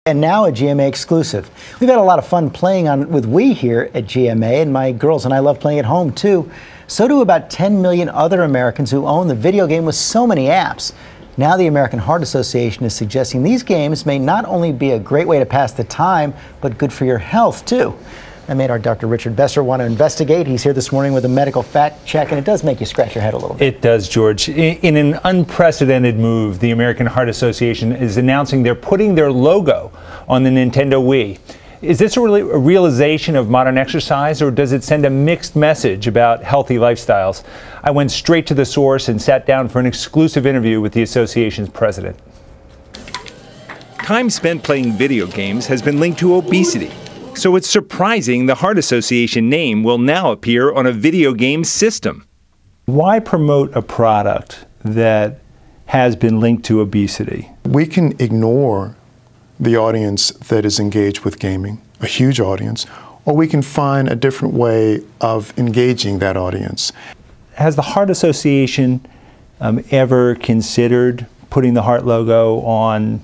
And now a GMA exclusive. We've had a lot of fun playing with Wii here at GMA, and my girls and I love playing at home too. So do about 10 million other Americans who own the video game with so many apps. Now the American Heart Association is suggesting these games may not only be a great way to pass the time, but good for your health too. That made our Dr. Richard Besser want to investigate. He's here this morning with a medical fact check, and it does make you scratch your head a little bit. It does, George. In an unprecedented move, the American Heart Association is announcing they're putting their logo on the Nintendo Wii. Is this a realization of modern exercise, or does it send a mixed message about healthy lifestyles? I went straight to the source and sat down for an exclusive interview with the association's president. Time spent playing video games has been linked to obesity. So it's surprising the Heart Association name will now appear on a video game system. Why promote a product that has been linked to obesity? We can ignore the audience that is engaged with gaming, a huge audience, or we can find a different way of engaging that audience. Has the Heart Association ever considered putting the Heart logo on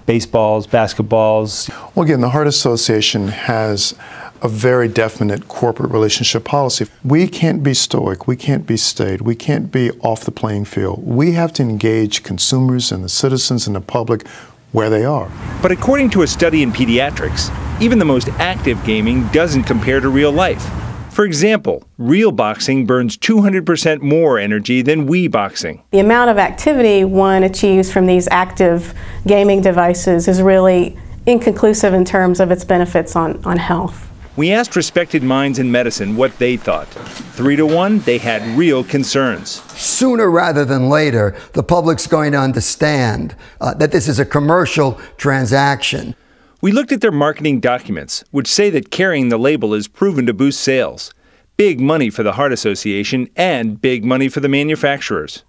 baseballs, basketballs? Well, again, the Heart Association has a very definite corporate relationship policy. We can't be stoic, we can't be staid, we can't be off the playing field. We have to engage consumers and the citizens and the public where they are. But according to a study in pediatrics, even the most active gaming doesn't compare to real life. For example, real boxing burns 200% more energy than Wii boxing. The amount of activity one achieves from these active gaming devices is really inconclusive in terms of its benefits on health. We asked respected minds in medicine what they thought. 3 to 1, they had real concerns. Sooner rather than later, the public's going to understand that this is a commercial transaction. We looked at their marketing documents, which say that carrying the label is proven to boost sales. Big money for the Heart Association and big money for the manufacturers.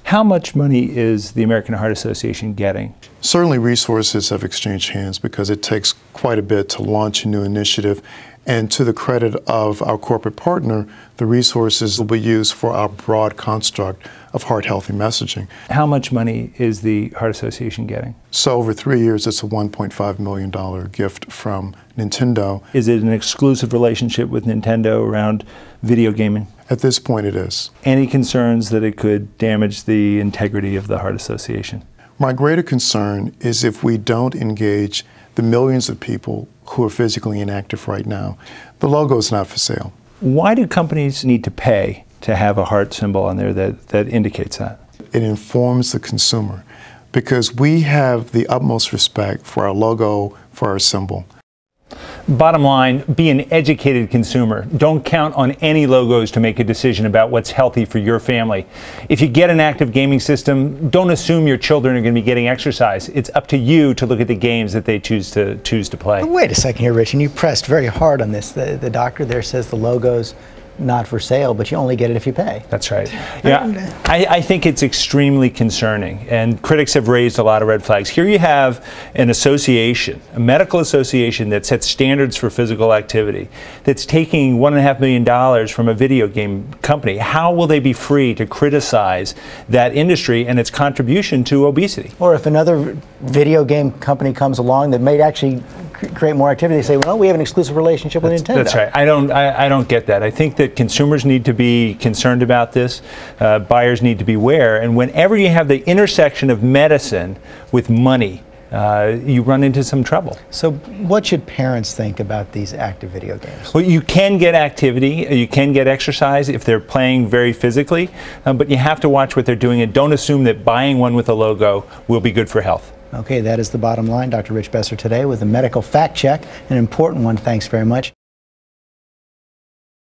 How much money is the American Heart Association getting? Certainly resources have exchanged hands because it takes quite a bit to launch a new initiative. And to the credit of our corporate partner, the resources will be used for our broad construct of heart healthy messaging. How much money is the Heart Association getting? So over 3 years, it's a $1.5 million gift from Nintendo. Is it an exclusive relationship with Nintendo around video gaming? At this point, it is. Any concerns that it could damage the integrity of the Heart Association? My greater concern is if we don't engage the millions of people who are physically inactive right now. The logo is not for sale. Why do companies need to pay to have a heart symbol on there that indicates that? It informs the consumer because we have the utmost respect for our logo, for our symbol. Bottom line, be an educated consumer. Don't count on any logos to make a decision about what's healthy for your family. If you get an active gaming system, don't assume your children are going to be getting exercise. It's up to you to look at the games that they choose to play. Wait a second here, Rich, and you pressed very hard on this. The doctor there says the logo's not for sale, but you only get it if you pay. That's right. Yeah, I think it's extremely concerning, and critics have raised a lot of red flags. Here you have an association, a medical association that sets standards for physical activity, that's taking $1.5 million from a video game company. How will they be free to criticize that industry and its contribution to obesity? Or if another video game company comes along that may actually create more activity, they say, well, we have an exclusive relationship with Nintendo. That's right. I don't get that. I think that consumers need to be concerned about this. Buyers need to beware. And whenever you have the intersection of medicine with money, you run into some trouble. So what should parents think about these active video games? Well, you can get activity, you can get exercise if they're playing very physically, but you have to watch what they're doing and don't assume that buying one with a logo will be good for health. Okay, that is the bottom line. Dr. Rich Besser today with a medical fact check, an important one. Thanks very much.